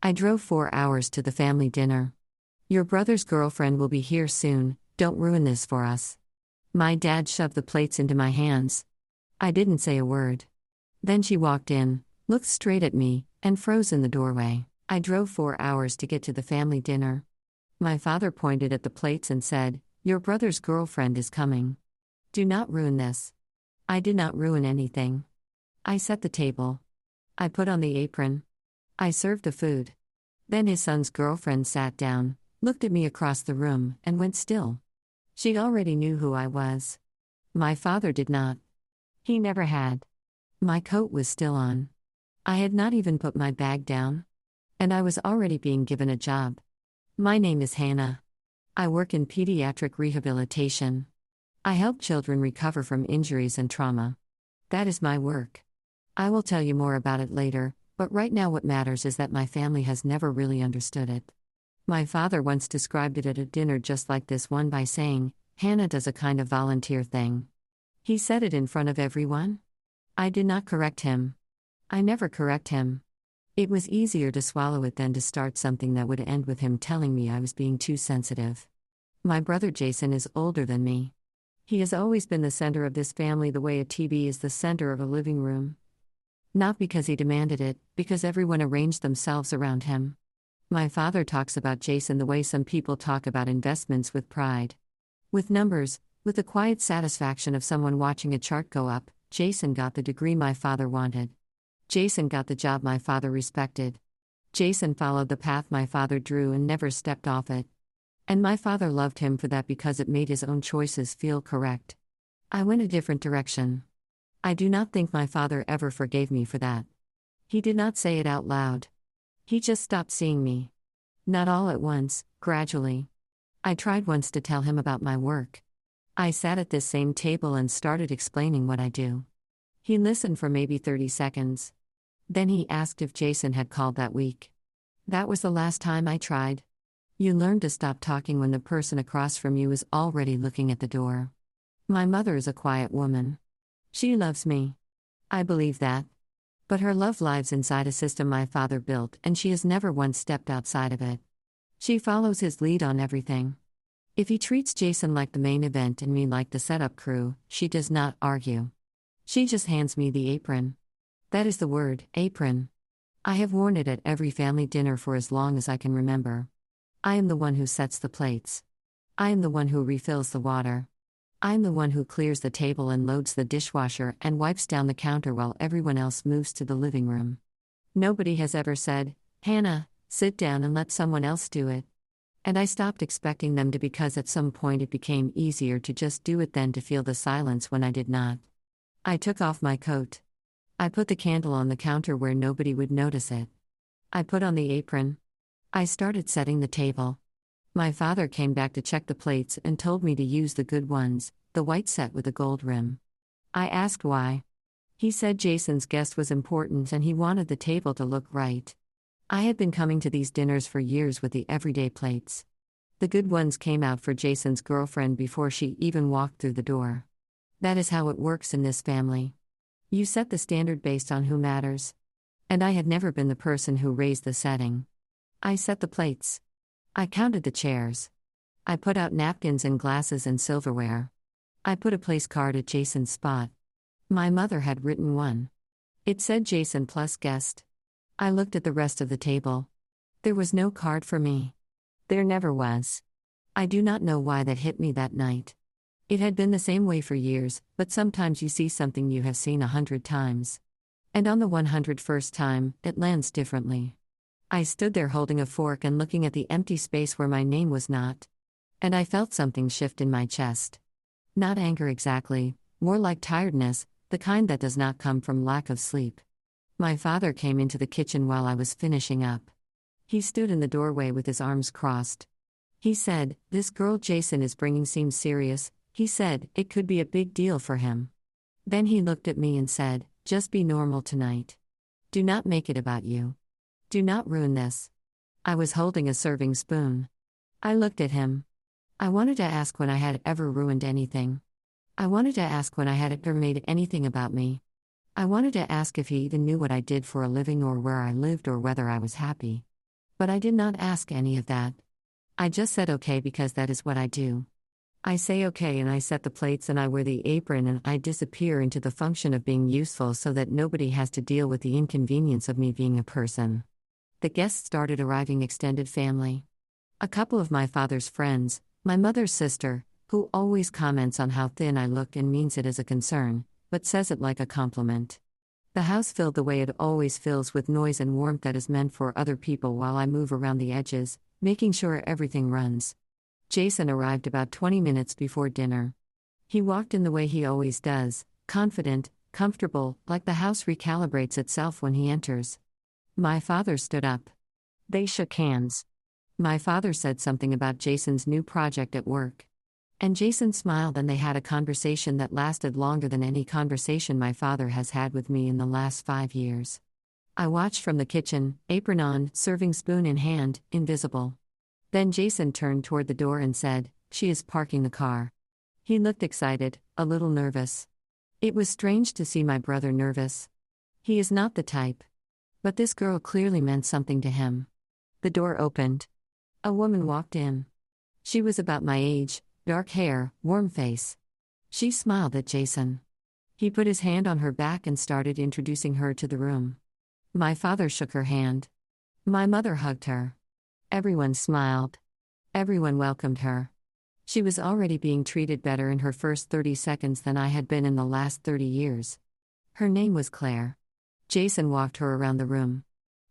I drove 4 hours to the family dinner. Your brother's girlfriend will be here soon, don't ruin this for us. My dad shoved the plates into my hands. I didn't say a word. Then she walked in, looked straight at me, and froze in the doorway. I drove 4 hours to get to the family dinner. My father pointed at the plates and said, "Your brother's girlfriend is coming. Do not ruin this." I did not ruin anything. I set the table. I put on the apron. I served the food. Then his son's girlfriend sat down, looked at me across the room, and went still. She already knew who I was. My father did not. He never had. My coat was still on. I had not even put my bag down. And I was already being given a job. My name is Hannah. I work in pediatric rehabilitation. I help children recover from injuries and trauma. That is my work. I will tell you more about it later, but right now what matters is that my family has never really understood it. My father once described it at a dinner just like this one by saying, "Hannah does a kind of volunteer thing." He said it in front of everyone. I did not correct him. I never correct him. It was easier to swallow it than to start something that would end with him telling me I was being too sensitive. My brother Jason is older than me. He has always been the center of this family the way a TV is the center of a living room. Not because he demanded it, because everyone arranged themselves around him. My father talks about Jason the way some people talk about investments, with pride. With numbers, with the quiet satisfaction of someone watching a chart go up. Jason got the degree my father wanted. Jason got the job my father respected. Jason followed the path my father drew and never stepped off it. And my father loved him for that because it made his own choices feel correct. I went a different direction. I do not think my father ever forgave me for that. He did not say it out loud. He just stopped seeing me. Not all at once, gradually. I tried once to tell him about my work. I sat at this same table and started explaining what I do. He listened for maybe 30 seconds. Then he asked if Jason had called that week. That was the last time I tried. You learn to stop talking when the person across from you is already looking at the door. My mother is a quiet woman. She loves me. I believe that. But her love lives inside a system my father built, and she has never once stepped outside of it. She follows his lead on everything. If he treats Jason like the main event and me like the setup crew, she does not argue. She just hands me the apron. That is the word, apron. I have worn it at every family dinner for as long as I can remember. I am the one who sets the plates. I am the one who refills the water. I am the one who clears the table and loads the dishwasher and wipes down the counter while everyone else moves to the living room. Nobody has ever said, "Hannah, sit down and let someone else do it." And I stopped expecting them to, because at some point it became easier to just do it than to feel the silence when I did not. I took off my coat. I put the candle on the counter where nobody would notice it. I put on the apron. I started setting the table. My father came back to check the plates and told me to use the good ones, the white set with the gold rim. I asked why. He said Jason's guest was important and he wanted the table to look right. I had been coming to these dinners for years with the everyday plates. The good ones came out for Jason's girlfriend before she even walked through the door. That is how it works in this family. You set the standard based on who matters. And I had never been the person who raised the setting. I set the plates. I counted the chairs. I put out napkins and glasses and silverware. I put a place card at Jason's spot. My mother had written one. It said Jason plus guest. I looked at the rest of the table. There was no card for me. There never was. I do not know why that hit me that night. It had been the same way for years, but sometimes you see something you have seen 100 times. And on the 101st time, it lands differently. I stood there holding a fork and looking at the empty space where my name was not. And I felt something shift in my chest. Not anger exactly, more like tiredness, the kind that does not come from lack of sleep. My father came into the kitchen while I was finishing up. He stood in the doorway with his arms crossed. He said, "This girl Jason is bringing seems serious." He said, "It could be a big deal for him." Then he looked at me and said, "Just be normal tonight. Do not make it about you. Do not ruin this." I was holding a serving spoon. I looked at him. I wanted to ask when I had ever ruined anything. I wanted to ask when I had ever made anything about me. I wanted to ask if he even knew what I did for a living or where I lived or whether I was happy. But I did not ask any of that. I just said okay because that is what I do. I say okay and I set the plates and I wear the apron and I disappear into the function of being useful so that nobody has to deal with the inconvenience of me being a person. The guests started arriving, extended family. A couple of my father's friends, my mother's sister, who always comments on how thin I look and means it as a concern, but says it like a compliment. The house filled the way it always fills, with noise and warmth that is meant for other people while I move around the edges, making sure everything runs. Jason arrived about 20 minutes before dinner. He walked in the way he always does, confident, comfortable, like the house recalibrates itself when he enters. My father stood up. They shook hands. My father said something about Jason's new project at work. And Jason smiled and they had a conversation that lasted longer than any conversation my father has had with me in the last 5 years. I watched from the kitchen, apron on, serving spoon in hand, invisible. Then Jason turned toward the door and said, "She is parking the car." He looked excited, a little nervous. It was strange to see my brother nervous. He is not the type. But this girl clearly meant something to him. The door opened. A woman walked in. She was about my age, dark hair, warm face. She smiled at Jason. He put his hand on her back and started introducing her to the room. My father shook her hand. My mother hugged her. Everyone smiled. Everyone welcomed her. She was already being treated better in her first 30 seconds than I had been in the last 30 years. Her name was Claire. Jason walked her around the room.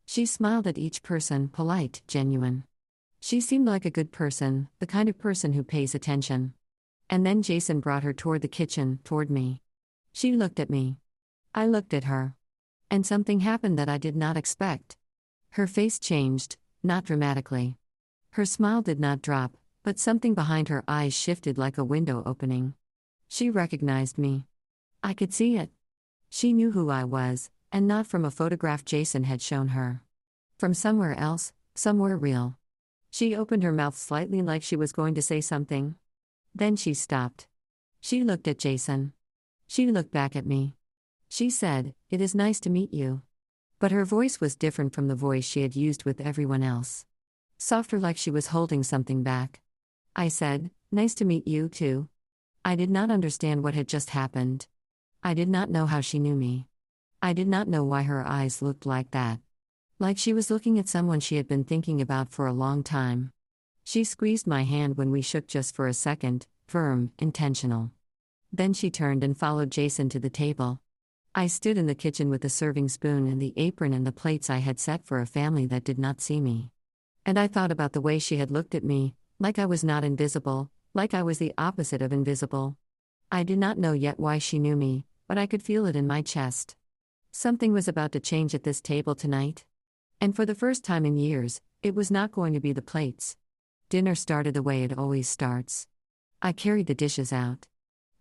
She smiled at each person, polite, genuine. She seemed like a good person, the kind of person who pays attention. And then Jason brought her toward the kitchen, toward me. She looked at me. I looked at her. And something happened that I did not expect. Her face changed, not dramatically. Her smile did not drop, but something behind her eyes shifted like a window opening. She recognized me. I could see it. She knew who I was, and not from a photograph Jason had shown her. From somewhere else, somewhere real. She opened her mouth slightly like she was going to say something. Then she stopped. She looked at Jason. She looked back at me. She said, "It is nice to meet you." But her voice was different from the voice she had used with everyone else. Softer, like she was holding something back. I said, "Nice to meet you, too." I did not understand what had just happened. I did not know how she knew me. I did not know why her eyes looked like that. Like she was looking at someone she had been thinking about for a long time. She squeezed my hand when we shook just for a second, firm, intentional. Then she turned and followed Jason to the table. I stood in the kitchen with the serving spoon and the apron and the plates I had set for a family that did not see me. And I thought about the way she had looked at me, like I was not invisible, like I was the opposite of invisible. I did not know yet why she knew me, but I could feel it in my chest. Something was about to change at this table tonight. And for the first time in years, it was not going to be the plates. Dinner started the way it always starts. I carried the dishes out.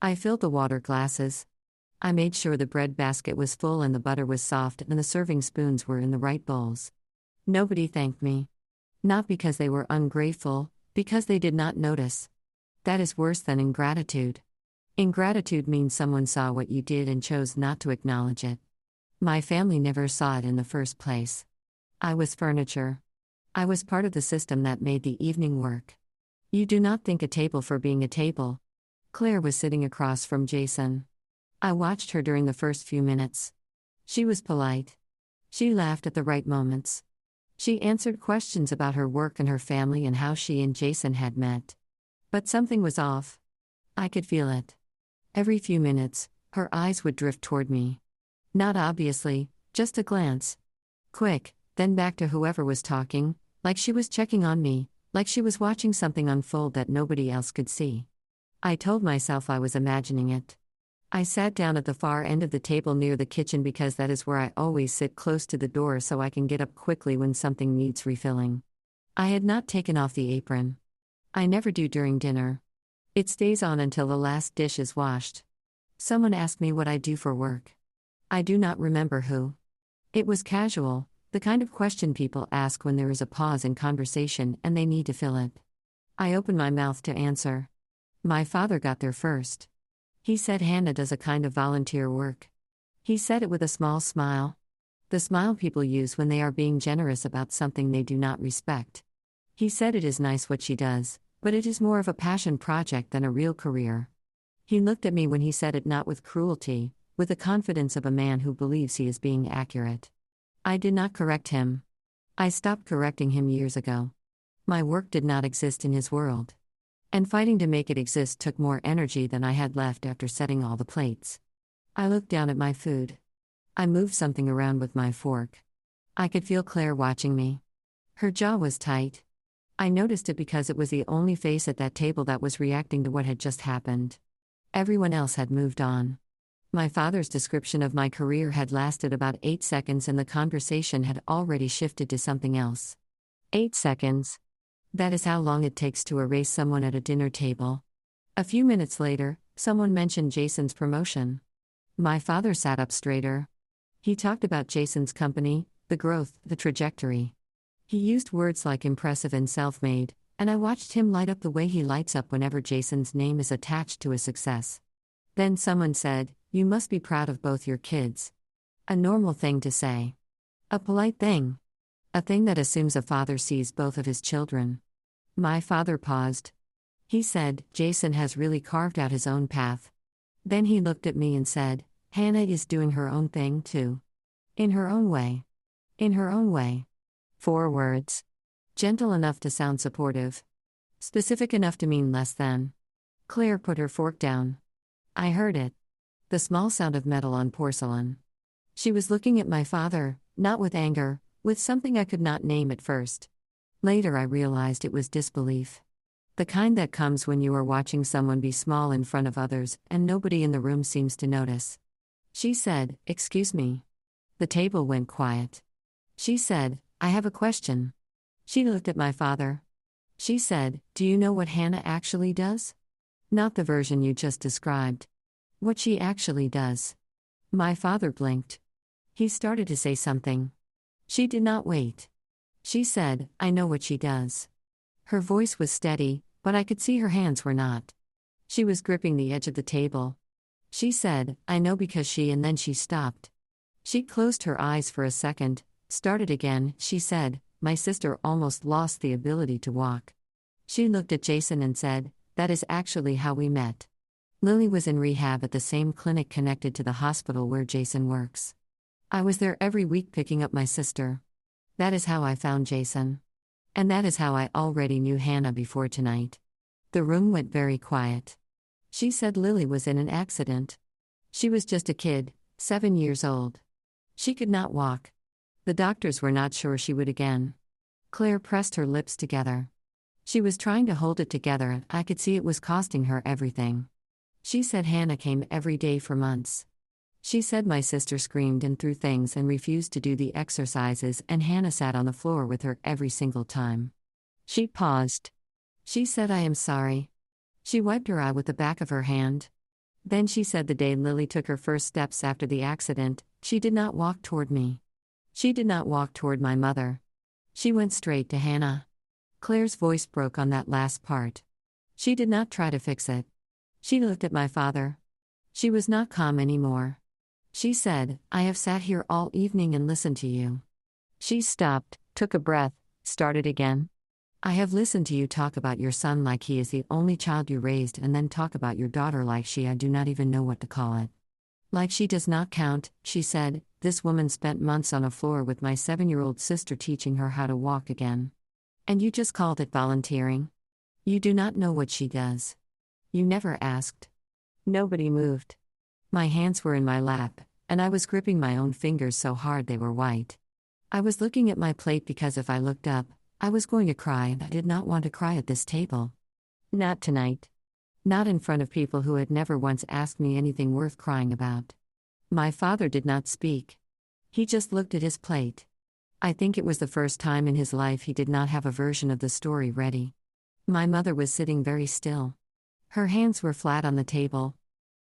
I filled the water glasses. I made sure the bread basket was full and the butter was soft and the serving spoons were in the right bowls. Nobody thanked me. Not because they were ungrateful, because they did not notice. That is worse than ingratitude. Ingratitude means someone saw what you did and chose not to acknowledge it. My family never saw it in the first place. I was furniture. I was part of the system that made the evening work. You do not think a table for being a table. Claire was sitting across from Jason. I watched her during the first few minutes. She was polite. She laughed at the right moments. She answered questions about her work and her family and how she and Jason had met. But something was off. I could feel it. Every few minutes, her eyes would drift toward me. Not obviously, just a glance. Quick, then back to whoever was talking, like she was checking on me, like she was watching something unfold that nobody else could see. I told myself I was imagining it. I sat down at the far end of the table near the kitchen because that is where I always sit, close to the door so I can get up quickly when something needs refilling. I had not taken off the apron. I never do during dinner. It stays on until the last dish is washed. Someone asked me what I do for work. I do not remember who. It was casual, the kind of question people ask when there is a pause in conversation and they need to fill it. I opened my mouth to answer. My father got there first. He said Hannah does a kind of volunteer work. He said it with a small smile. The smile people use when they are being generous about something they do not respect. He said it is nice what she does, but it is more of a passion project than a real career. He looked at me when he said it, not with cruelty, with the confidence of a man who believes he is being accurate. I did not correct him. I stopped correcting him years ago. My work did not exist in his world. And fighting to make it exist took more energy than I had left after setting all the plates. I looked down at my food. I moved something around with my fork. I could feel Claire watching me. Her jaw was tight. I noticed it because it was the only face at that table that was reacting to what had just happened. Everyone else had moved on. My father's description of my career had lasted about 8 seconds and the conversation had already shifted to something else. 8 seconds. That is how long it takes to erase someone at a dinner table. A few minutes later, someone mentioned Jason's promotion. My father sat up straighter. He talked about Jason's company, the growth, the trajectory. He used words like impressive and self-made, and I watched him light up the way he lights up whenever Jason's name is attached to a success. Then someone said, "You must be proud of both your kids." A normal thing to say. A polite thing. A thing that assumes a father sees both of his children. My father paused. He said, "Jason has really carved out his own path." Then he looked at me and said, "Hannah is doing her own thing too. In her own way. In her own way." 4 words. Gentle enough to sound supportive. Specific enough to mean less than. Claire put her fork down. I heard it. The small sound of metal on porcelain. She was looking at my father, not with anger, with something I could not name at first. Later I realized it was disbelief. The kind that comes when you are watching someone be small in front of others and nobody in the room seems to notice. She said, "Excuse me." The table went quiet. She said, "I have a question." She looked at my father. She said, "Do you know what Hannah actually does? Not the version you just described. What she actually does." My father blinked. He started to say something. She did not wait. She said, "I know what she does." Her voice was steady, but I could see her hands were not. She was gripping the edge of the table. She said, "I know because she," and then she stopped. She closed her eyes for a second, started again. She said, "My sister almost lost the ability to walk." She looked at Jason and said, "That is actually how we met." Lily was in rehab at the same clinic connected to the hospital where Jason works. I was there every week picking up my sister. That is how I found Jason. And that is how I already knew Hannah before tonight. The room went very quiet. She said Lily was in an accident. She was just a kid, 7 years old. She could not walk. The doctors were not sure she would again. Claire pressed her lips together. She was trying to hold it together and I could see it was costing her everything. She said Hannah came every day for months. She said my sister screamed and threw things and refused to do the exercises and Hannah sat on the floor with her every single time. She paused. She said, "I am sorry." She wiped her eye with the back of her hand. Then she said the day Lily took her first steps after the accident, she did not walk toward me. She did not walk toward my mother. She went straight to Hannah. Claire's voice broke on that last part. She did not try to fix it. She looked at my father. She was not calm anymore. She said, "I have sat here all evening and listened to you." She stopped, took a breath, started again. "I have listened to you talk about your son like he is the only child you raised and then talk about your daughter like I do not even know what to call it. Like she does not count," she said. "This woman spent months on a floor with my 7-year-old sister teaching her how to walk again. And you just called it volunteering? You do not know what she does. You never asked." Nobody moved. My hands were in my lap, and I was gripping my own fingers so hard they were white. I was looking at my plate because if I looked up, I was going to cry and I did not want to cry at this table. Not tonight. Not in front of people who had never once asked me anything worth crying about. My father did not speak. He just looked at his plate. I think it was the first time in his life he did not have a version of the story ready. My mother was sitting very still. Her hands were flat on the table.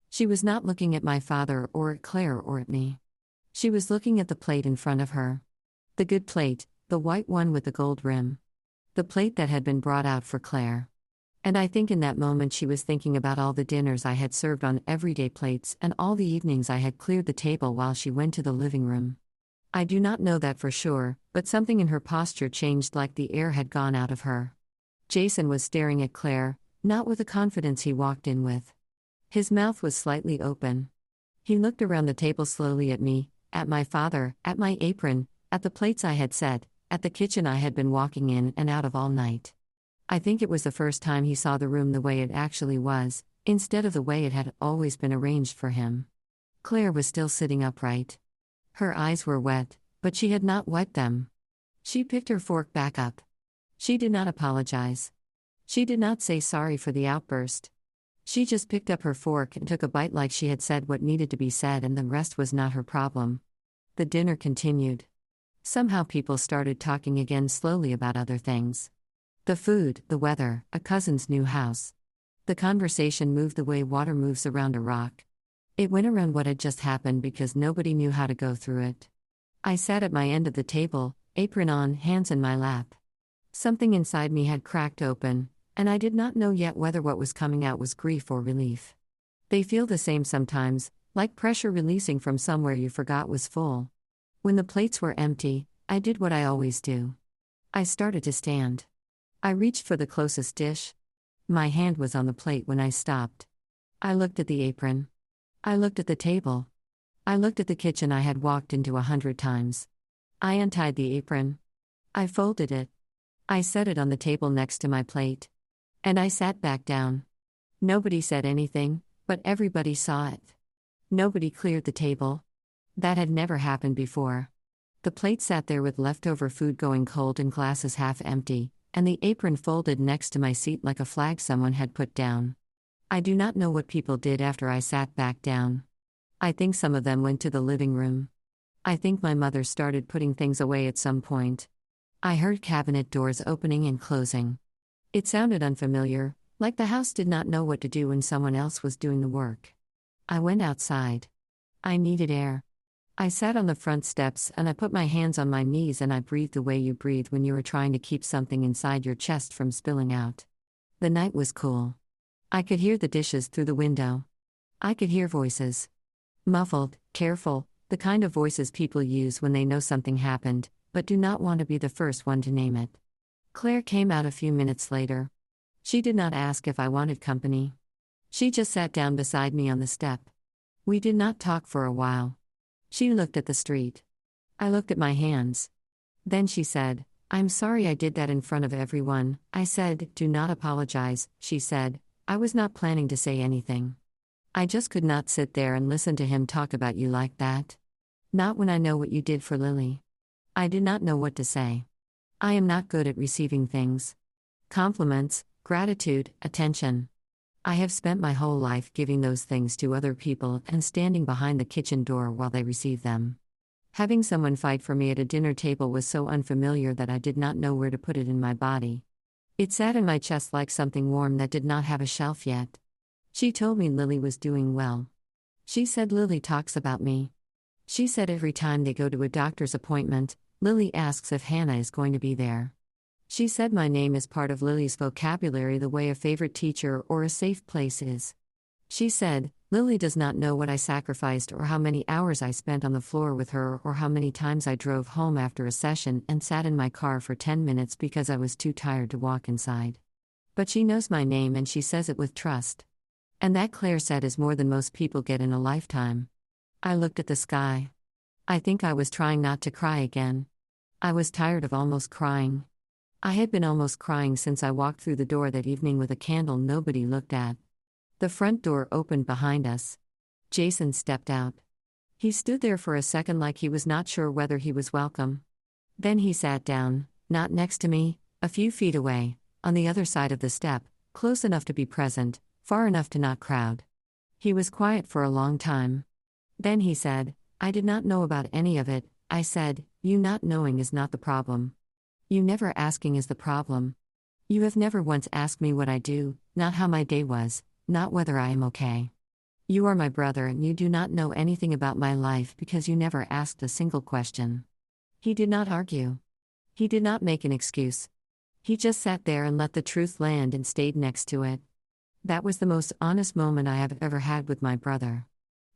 She was not looking at my father or at Claire or at me. She was looking at the plate in front of her. The good plate, the white one with the gold rim. The plate that had been brought out for Claire. And I think in that moment she was thinking about all the dinners I had served on everyday plates and all the evenings I had cleared the table while she went to the living room. I do not know that for sure, but something in her posture changed, like the air had gone out of her. Jason was staring at Claire, not with the confidence he walked in with. His mouth was slightly open. He looked around the table slowly at me, at my father, at my apron, at the plates I had set, at the kitchen I had been walking in and out of all night. I think it was the first time he saw the room the way it actually was, instead of the way it had always been arranged for him. Claire was still sitting upright. Her eyes were wet, but she had not wiped them. She picked her fork back up. She did not apologize. She did not say sorry for the outburst. She just picked up her fork and took a bite, like she had said what needed to be said and the rest was not her problem. The dinner continued. Somehow people started talking again, slowly, about other things. The food, the weather, a cousin's new house. The conversation moved the way water moves around a rock. It went around what had just happened because nobody knew how to go through it. I sat at my end of the table, apron on, hands in my lap. Something inside me had cracked open, and I did not know yet whether what was coming out was grief or relief. They feel the same sometimes, like pressure releasing from somewhere you forgot was full. When the plates were empty, I did what I always do. I started to stand. I reached for the closest dish. My hand was on the plate when I stopped. I looked at the apron. I looked at the table. I looked at the kitchen I had walked into 100 times. I untied the apron. I folded it. I set it on the table next to my plate. And I sat back down. Nobody said anything, but everybody saw it. Nobody cleared the table. That had never happened before. The plate sat there with leftover food going cold and glasses half empty, and the apron folded next to my seat like a flag someone had put down. I do not know what people did after I sat back down. I think some of them went to the living room. I think my mother started putting things away at some point. I heard cabinet doors opening and closing. It sounded unfamiliar, like the house did not know what to do when someone else was doing the work. I went outside. I needed air. I sat on the front steps and I put my hands on my knees and I breathed the way you breathe when you are trying to keep something inside your chest from spilling out. The night was cool. I could hear the dishes through the window. I could hear voices. Muffled, careful, the kind of voices people use when they know something happened, but do not want to be the first one to name it. Claire came out a few minutes later. She did not ask if I wanted company. She just sat down beside me on the step. We did not talk for a while. She looked at the street. I looked at my hands. Then she said, "I'm sorry I did that in front of everyone." I said, "Do not apologize," she said. I was not planning to say anything. I just could not sit there and listen to him talk about you like that. Not when I know what you did for Lily. I did not know what to say. I am not good at receiving things. Compliments, gratitude, attention. I have spent my whole life giving those things to other people and standing behind the kitchen door while they receive them. Having someone fight for me at a dinner table was so unfamiliar that I did not know where to put it in my body. It sat in my chest like something warm that did not have a shelf yet. She told me Lily was doing well. She said Lily talks about me. She said every time they go to a doctor's appointment, Lily asks if Hannah is going to be there. She said my name is part of Lily's vocabulary the way a favorite teacher or a safe place is. She said, Lily does not know what I sacrificed or how many hours I spent on the floor with her or how many times I drove home after a session and sat in my car for 10 minutes because I was too tired to walk inside. But she knows my name and she says it with trust. And that, Claire said, is more than most people get in a lifetime. I looked at the sky. I think I was trying not to cry again. I was tired of almost crying. I had been almost crying since I walked through the door that evening with a candle nobody looked at. The front door opened behind us. Jason stepped out. He stood there for a second like he was not sure whether he was welcome. Then he sat down, not next to me, a few feet away, on the other side of the step, close enough to be present, far enough to not crowd. He was quiet for a long time. Then he said, "I did not know about any of it." I said, "You not knowing is not the problem. You never asking is the problem. You have never once asked me what I do, not how my day was, not whether I am okay. You are my brother and you do not know anything about my life because you never asked a single question." He did not argue. He did not make an excuse. He just sat there and let the truth land and stayed next to it. That was the most honest moment I have ever had with my brother.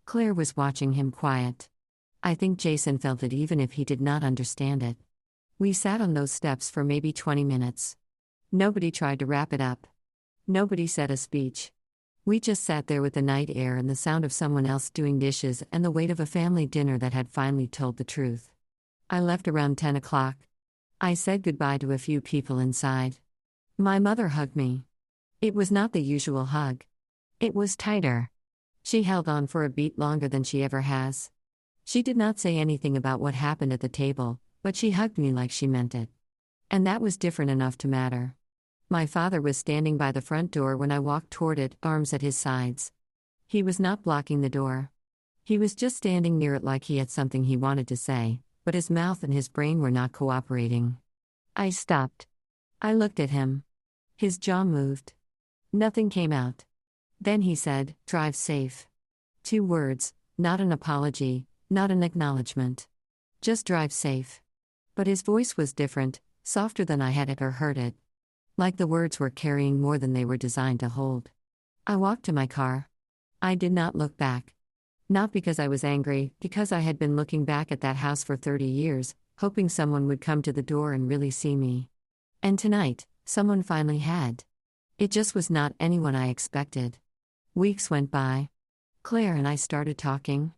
Claire was watching him quiet. I think Jason felt it even if he did not understand it. We sat on those steps for maybe 20 minutes. Nobody tried to wrap it up. Nobody said a speech. We just sat there with the night air and the sound of someone else doing dishes and the weight of a family dinner that had finally told the truth. I left around 10 o'clock. I said goodbye to a few people inside. My mother hugged me. It was not the usual hug. It was tighter. She held on for a beat longer than she ever has. She did not say anything about what happened at the table, but she hugged me like she meant it. And that was different enough to matter. My father was standing by the front door when I walked toward it, arms at his sides. He was not blocking the door. He was just standing near it like he had something he wanted to say, but his mouth and his brain were not cooperating. I stopped. I looked at him. His jaw moved. Nothing came out. Then he said, "Drive safe." 2 words, not an apology, not an acknowledgement. Just drive safe. But his voice was different, softer than I had ever heard it. Like the words were carrying more than they were designed to hold. I walked to my car. I did not look back. Not because I was angry, because I had been looking back at that house for 30 years, hoping someone would come to the door and really see me. And tonight, someone finally had. It just was not anyone I expected. Weeks went by. Claire and I started talking.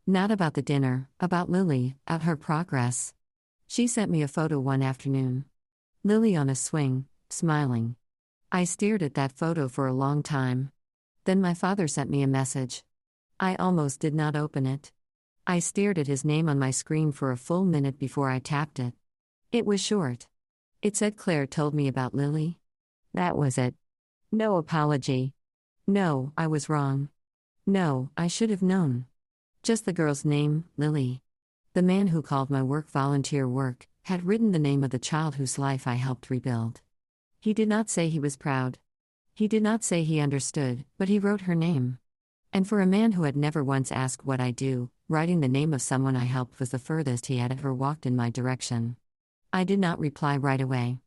Not about the dinner, about Lily, about her progress. She sent me a photo one afternoon. Lily on a swing, smiling. I stared at that photo for a long time. Then my father sent me a message. I almost did not open it. I stared at his name on my screen for a full minute before I tapped it. It was short. It said Claire told me about Lily. That was it. No apology. No, I was wrong. No, I should have known. Just the girl's name, Lily. The man who called my work volunteer work had written the name of the child whose life I helped rebuild. He did not say he was proud. He did not say he understood, but he wrote her name. And for a man who had never once asked what I do, writing the name of someone I helped was the furthest he had ever walked in my direction. I did not reply right away.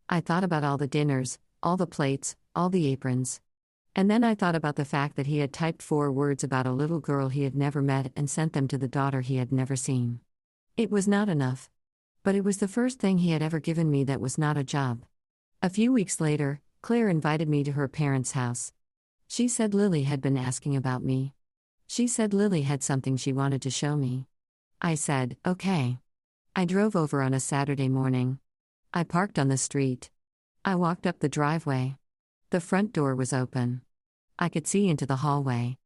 I thought about all the dinners, all the plates, all the aprons. And then I thought about the fact that he had typed 4 words about a little girl he had never met and sent them to the daughter he had never seen. It was not enough. But it was the first thing he had ever given me that was not a job. A few weeks later, Claire invited me to her parents' house. She said Lily had been asking about me. She said Lily had something she wanted to show me. I said, okay. I drove over on a Saturday morning. I parked on the street. I walked up the driveway. The front door was open. I could see into the hallway.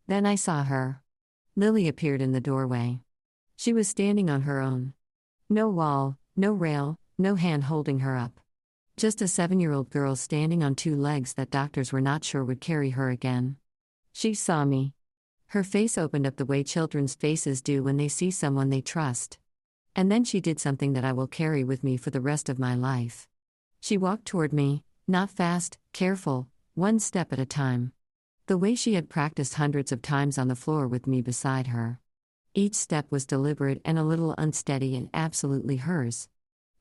Then I saw her. Lily appeared in the doorway. She was standing on her own. No wall, no rail, no hand holding her up. Just a 7-year-old girl standing on 2 legs that doctors were not sure would carry her again. She saw me. Her face opened up the way children's faces do when they see someone they trust. And then she did something that I will carry with me for the rest of my life. She walked toward me, not fast, careful, 1 step at a time. The way she had practiced hundreds of times on the floor with me beside her. Each step was deliberate and a little unsteady and absolutely hers.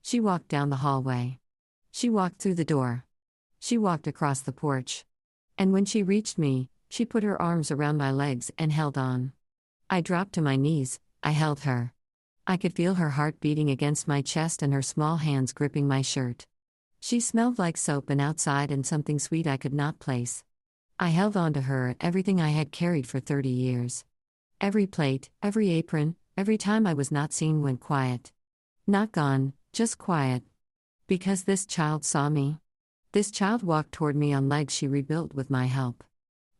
She walked down the hallway. She walked through the door. She walked across the porch. And when she reached me, she put her arms around my legs and held on. I dropped to my knees, I held her. I could feel her heart beating against my chest and her small hands gripping my shirt. She smelled like soap and outside and something sweet I could not place. I held on to her, everything I had carried for 30 years. Every plate, every apron, every time I was not seen went quiet. Not gone, just quiet. Because this child saw me. This child walked toward me on legs she rebuilt with my help.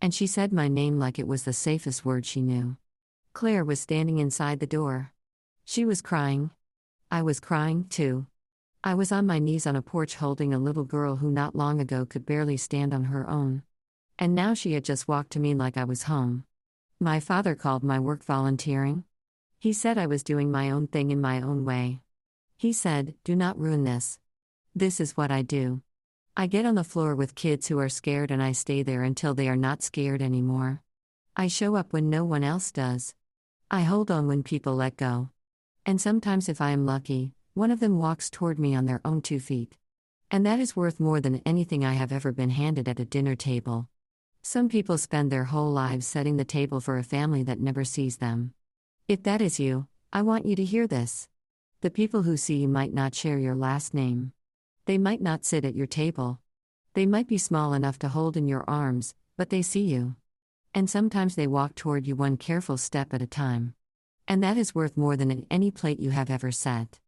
And she said my name like it was the safest word she knew. Claire was standing inside the door. She was crying. I was crying, too. I was on my knees on a porch holding a little girl who not long ago could barely stand on her own. And now she had just walked to me like I was home. My father called my work volunteering. He said I was doing my own thing in my own way. He said, do not ruin this. This is what I do. I get on the floor with kids who are scared and I stay there until they are not scared anymore. I show up when no one else does. I hold on when people let go. And sometimes if I am lucky, one of them walks toward me on their own 2 feet. And that is worth more than anything I have ever been handed at a dinner table. Some people spend their whole lives setting the table for a family that never sees them. If that is you, I want you to hear this. The people who see you might not share your last name. They might not sit at your table. They might be small enough to hold in your arms, but they see you. And sometimes they walk toward you one careful step at a time. And that is worth more than in any plate you have ever set.